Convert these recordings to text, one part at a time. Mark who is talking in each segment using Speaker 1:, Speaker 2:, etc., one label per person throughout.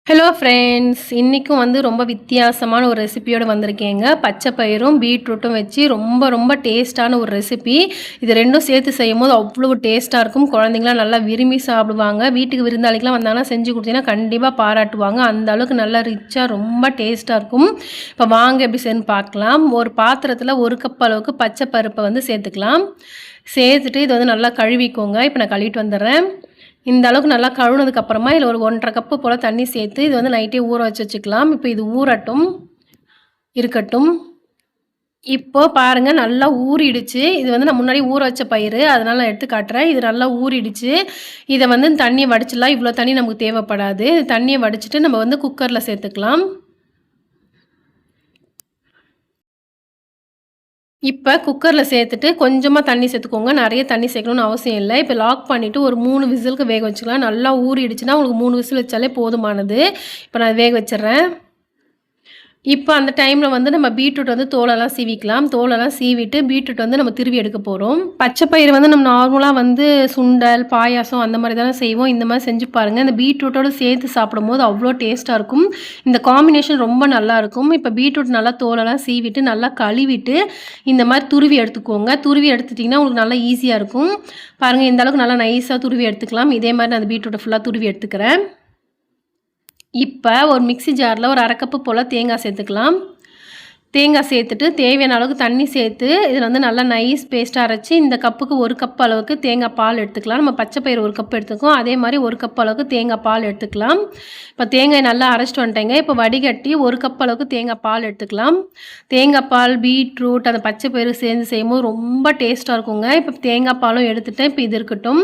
Speaker 1: Hello friends, இன்றைக்கும் ரொம்ப வித்தியாசமான ஒரு ரெசிபியோடு வந்திருக்கேங்க. பச்சை பயிரும் பீட்ரூட்டும் வச்சு ரொம்ப ரொம்ப டேஸ்ட்டான ஒரு ரெசிபி. இது ரெண்டும் சேர்த்து செய்யும்போது அவ்வளோ டேஸ்ட்டாக இருக்கும். குழந்தைங்களாம் நல்லா விரும்பி சாப்பிடுவாங்க. வீட்டுக்கு விருந்தாளிக்கெலாம் வந்தாங்கன்னா செஞ்சு கொடுத்தீங்கன்னா கண்டிப்பாக பாராட்டுவாங்க. அந்த அளவுக்கு நல்லா ரிச்சாக ரொம்ப டேஸ்ட்டாக இருக்கும். இப்போ வாங்க எப்படி செய்யணும்னு பார்க்கலாம். ஒரு பாத்திரத்தில் 1 கப் அளவுக்கு பச்சை பருப்பை சேர்த்துக்கலாம். சேர்த்துட்டு இது நல்லா கழுவிக்கோங்க. இப்போ நான் கழுவிட்டு வந்துடுறேன். இந்த அளவுக்கு நல்லா கழுவுனதுக்கப்புறமா இதில் ஒரு 1 1/2 கப்பு போல் தண்ணி சேர்த்து இது நைட்டே ஊற வச்சுக்கலாம். இப்போ இது ஊறட்டும், இருக்கட்டும். இப்போ பாருங்கள் நல்லா ஊறிடுச்சு. இது நான் முன்னாடி ஊற வச்ச பயிறு, அதனால் நான் எடுத்து காட்டுறேன். இது நல்லா ஊறிடுச்சு. இதை தண்ணியை வடிச்சிடலாம். இவ்வளோ தண்ணி நமக்கு தேவைப்படாது. தண்ணியை வடிச்சிட்டு நம்ம குக்கரில் சேர்த்துக்கலாம். இப்போ குக்கரில் சேர்த்துட்டு கொஞ்சமாக தண்ணி சேர்த்துக்கோங்க. நிறைய தண்ணி சேர்க்கணும்னு அவசியம் இல்லை. இப்போ லாக் பண்ணிவிட்டு ஒரு 3 விசிலுக்கு வேக வச்சுக்கலாம். நல்லா ஊறிடுச்சுன்னா உங்களுக்கு 3 விசில் வச்சாலே போதுமானது. இப்போ நான் வேக வச்சிடுறேன். இப்போ அந்த டைமில் நம்ம பீட்ரூட் தோலெல்லாம் சீவிக்கலாம். தோலெல்லாம் சீவிட்டு பீட்ரூட் நம்ம திருவி எடுக்க போகிறோம். பச்சை பயிறு நம்ம நார்மலாக சுண்டல், பாயாசம் அந்த மாதிரி தானே செய்வோம். இந்த மாதிரி செஞ்சு பாருங்கள். இந்த பீட்ரூட்டோடு சேர்த்து சாப்பிடும்போது அவ்வளோ டேஸ்ட்டாக இருக்கும். இந்த காம்பினேஷன் ரொம்ப நல்லாயிருக்கும். இப்போ பீட்ரூட் நல்லா தோலெல்லாம் சீவிட்டு நல்லா கழுவிட்டு இந்த மாதிரி துருவி எடுத்துக்கோங்க. துருவி எடுத்துட்டிங்கன்னா உங்களுக்கு நல்லா ஈஸியாக இருக்கும். பாருங்கள், இந்த அளவுக்கு நல்லா நைஸாக துருவி எடுத்துக்கலாம். இதே மாதிரி நான் அந்த பீட்ரூட்டை ஃபுல்லாக துருவி எடுத்துக்கிறேன். இப்போ ஒரு மிக்ஸி ஜாரில் ஒரு 1/2 கப்பு போல் தேங்காய் சேர்த்துக்கலாம். தேங்காய் சேர்த்துட்டு தேவையான அளவுக்கு தண்ணி சேர்த்து இதில் நல்லா நைஸ் பேஸ்ட்டாக அரைச்சி இந்த கப்புக்கு 1 கப் அளவுக்கு தேங்காய் பால் எடுத்துக்கலாம். நம்ம பச்சை பயிறு 1 கப் எடுத்துக்கோம். அதே மாதிரி 1 கப் அளவுக்கு தேங்காய் பால் எடுத்துக்கலாம். இப்போ தேங்காய் நல்லா அரைச்சிட்டு வந்துட்டேங்க. இப்போ வடிகட்டி 1 கப் அளவுக்கு தேங்காய் பால் எடுத்துக்கலாம். தேங்காய் பால், பீட்ரூட், அந்த பச்சை பயிறு சேர்ந்து செய்யும்போது ரொம்ப டேஸ்ட்டாக இருக்குங்க. இப்போ தேங்காய் பாலும் எடுத்துகிட்டேன். இப்போ இது இருக்கட்டும்.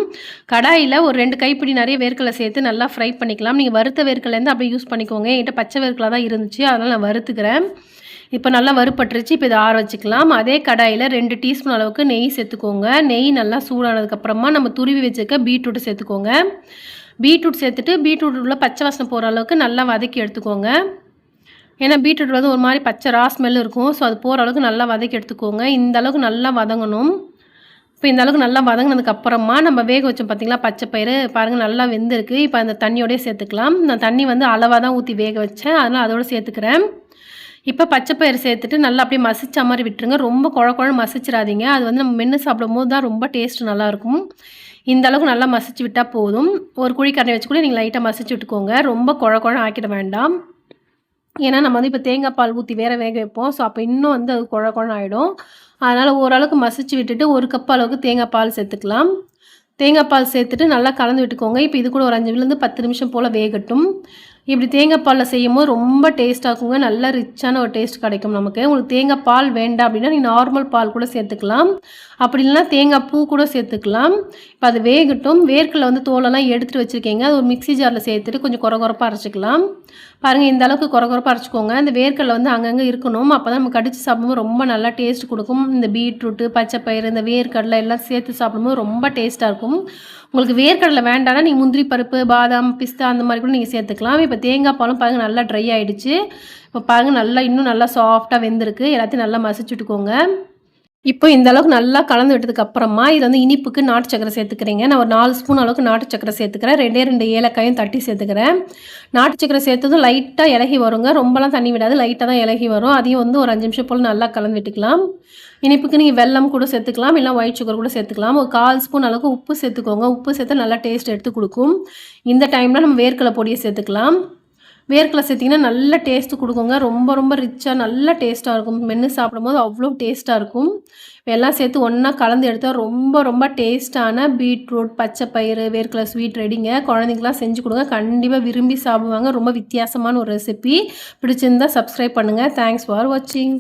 Speaker 1: கடாயில் ஒரு 2 கைப்பிடி நிறைய வேர்க்கடலை சேர்த்து நல்லா ஃப்ரை பண்ணிக்கலாம். நீங்கள் வறுத்த வேர்க்கடலேருந்து அப்படியே யூஸ் பண்ணிக்கோங்க. என்கிட்ட பச்சை வேர்க்கடலை தான் இருந்துச்சு, அதனால் நான் வறுத்துக்கிறேன். இப்போ நல்லா வறுப்பட்டுருச்சு. இப்போ இதை ஆற வச்சுக்கலாம். அதே கடாயில் 2 டீஸ்பூன் அளவுக்கு நெய் சேர்த்துக்கோங்க. நெய் நல்லா சூடானதுக்கப்புறமா நம்ம துருவி வச்சுக்க பீட்ரூட்டு சேர்த்துக்கோங்க. பீட்ரூட் சேர்த்துட்டு பீட்ரூட் உள்ள பச்சை வாசனை போகிற அளவுக்கு நல்லா வதக்கி எடுத்துக்கோங்க. ஏன்னா பீட்ரூட் ஒரு மாதிரி பச்சை ஸ்மெல் இருக்கும். ஸோ அது போகிற அளவுக்கு நல்லா வதக்கி எடுத்துக்கோங்க. இந்த அளவுக்கு நல்லா வதங்கணும். இப்போ இந்த அளவுக்கு நல்லா வதங்கினதுக்கப்புறமா நம்ம வேக வச்சோம் பார்த்திங்களா பச்சை பயிறு, பாருங்கள் நல்லா வெந்திருக்கு. இப்போ அந்த தண்ணியோடய சேர்த்துக்கலாம். நான் தண்ணி அளவாக தான் ஊற்றி வேக வச்சேன், அதனால் அதோடு சேர்த்துக்கிறேன். இப்போ பச்சை பயிறு சேர்த்துட்டு நல்லா அப்படியே மசிச்ச மாதிரி விட்டுருங்க. ரொம்ப குழன்னு மசிச்சிடாதீங்க. அது நம்ம மென்று சாப்பிடும்போது தான் ரொம்ப டேஸ்ட் நல்லாயிருக்கும். இந்த அளவுக்கு நல்லா மசிச்சு விட்டால் போதும். ஒரு குழிக்கரண்டி வச்சு கூட நீங்கள் லைட்டாக மசிச்சு விட்டுக்கோங்க. ரொம்ப குழன்னு ஆக்கிட வேண்டாம். ஏன்னா நம்ம இப்போ தேங்காய் பால் ஊற்றி வேறு வேக வைப்போம். ஸோ அப்போ இன்னும் அது குழன்னு ஆகிடும். அதனால் ஓரளவுக்கு மசிச்சு விட்டுட்டு 1 கப் அளவுக்கு தேங்காய் பால் சேர்த்துக்கலாம். தேங்காய் பால் சேர்த்துட்டு நல்லா கலந்து விட்டுக்கோங்க. இப்போ இது கூட ஒரு 5 10 நிமிஷம் போல் வேகட்டும். இப்படி தேங்காய் பாலில் செய்யும்போது ரொம்ப டேஸ்ட்டாக இருக்குங்க. நல்ல ரிச்சான ஒரு டேஸ்ட் கிடைக்கும் நமக்கு. உங்களுக்கு தேங்காய் பால் வேண்டாம் அப்படின்னா நீங்கள் நார்மல் பால் கூட சேர்த்துக்கலாம். அப்படி இல்லைனா தேங்காய் பூ கூட சேர்த்துக்கலாம். இப்போ அது வேகட்டும். வேர்க்கடலை தோலெல்லாம் எடுத்துகிட்டு வச்சுருக்கீங்க. அது ஒரு மிக்ஸி ஜாரில் சேர்த்துட்டு கொஞ்சம் குறப்பாக அரைச்சிக்கலாம். பாருங்கள், இந்த அளவுக்கு குறப்பாக அரைச்சிக்கோங்க. இந்த வேர்க்கடலை அங்கங்கே இருக்கணும். அப்போ தான் நம்ம கடிச்சு சாப்பிடும்போது ரொம்ப நல்லா டேஸ்ட் கொடுக்கும். இந்த பீட்ரூட்டு, பச்சை பயிறு, இந்த வேர்க்கடலை எல்லாம் சேர்த்து சாப்பிடும்போது ரொம்ப டேஸ்ட்டாக இருக்கும். உங்களுக்கு வேர்க்கடலை வேண்டாம்னா நீங்கள் முந்திரி பருப்பு, பாதாம், பிஸ்தா அந்த மாதிரி கூட நீங்கள் சேர்த்துக்கலாம். இப்போ தேங்காய் பாலும் பாருங்கள் நல்லா ட்ரை ஆகிடுச்சு. இப்போ பாருங்கள் நல்லா இன்னும் நல்லா சாஃப்டாக வெந்திருக்கு. எல்லாத்தையும் நல்லா மசிச்சு விட்டுக்கோங்க. இப்போ இந்த அளவுக்கு நல்லா கலந்து விட்டதுக்கு அப்புறமா இதில் இனிப்புக்கு நாட்டு சக்கரை சேர்த்துக்கிறேங்க. நான் ஒரு 4 ஸ்பூன் அளவுக்கு நாட்டு சக்கரை சேர்த்துக்கிறேன். 2 ஏலக்காயும் தட்டி சேர்த்துக்கிறேன். நாட்டு சக்கரை சேர்த்ததும் லைட்டாக இலகி வருங்க. ரொம்பலாம் தண்ணி விடாது, லைட்டாக தான் இலகி வரும். அதையும் ஒரு 5 நிமிஷம் போல் நல்லா கலந்து விட்டுக்கலாம். இனிப்புக்கு நீங்கள் வெல்லம் கூட சேர்த்துக்கலாம், இல்லை ஒயிட் சுகர் கூட சேர்த்துக்கலாம். ஒரு 1/4 ஸ்பூன் அளவுக்கு உப்பு சேர்த்துக்கோங்க. உப்பு சேர்த்து நல்லா டேஸ்ட் எடுத்து கொடுக்கும். இந்த டைமில் நம்ம வேர்க்கடலை பொடியை சேர்த்துக்கலாம். வேர்க்கடலை சேர்த்திங்கன்னா நல்ல டேஸ்ட்டு கொடுக்குங்க. ரொம்ப ரொம்ப ரிச்சாக நல்ல டேஸ்ட்டாக இருக்கும். மென்று சாப்பிடும்போது அவ்வளோ டேஸ்ட்டாக இருக்கும். எல்லாம் சேர்த்து ஒன்றா கலந்து எடுத்தால் ரொம்ப ரொம்ப டேஸ்ட்டான பீட்ரூட், பச்சை பயிறு, வேர்க்கடலை ஸ்வீட் ரெடிங்க. குழந்தைங்களாம் செஞ்சு கொடுங்க, கண்டிப்பாக விரும்பி சாப்பிடுவாங்க. ரொம்ப வித்தியாசமான ஒரு ரெசிபி. பிடிச்சிருந்தால் சப்ஸ்கிரைப் பண்ணுங்கள். தேங்க்ஸ் ஃபார் வாட்சிங்.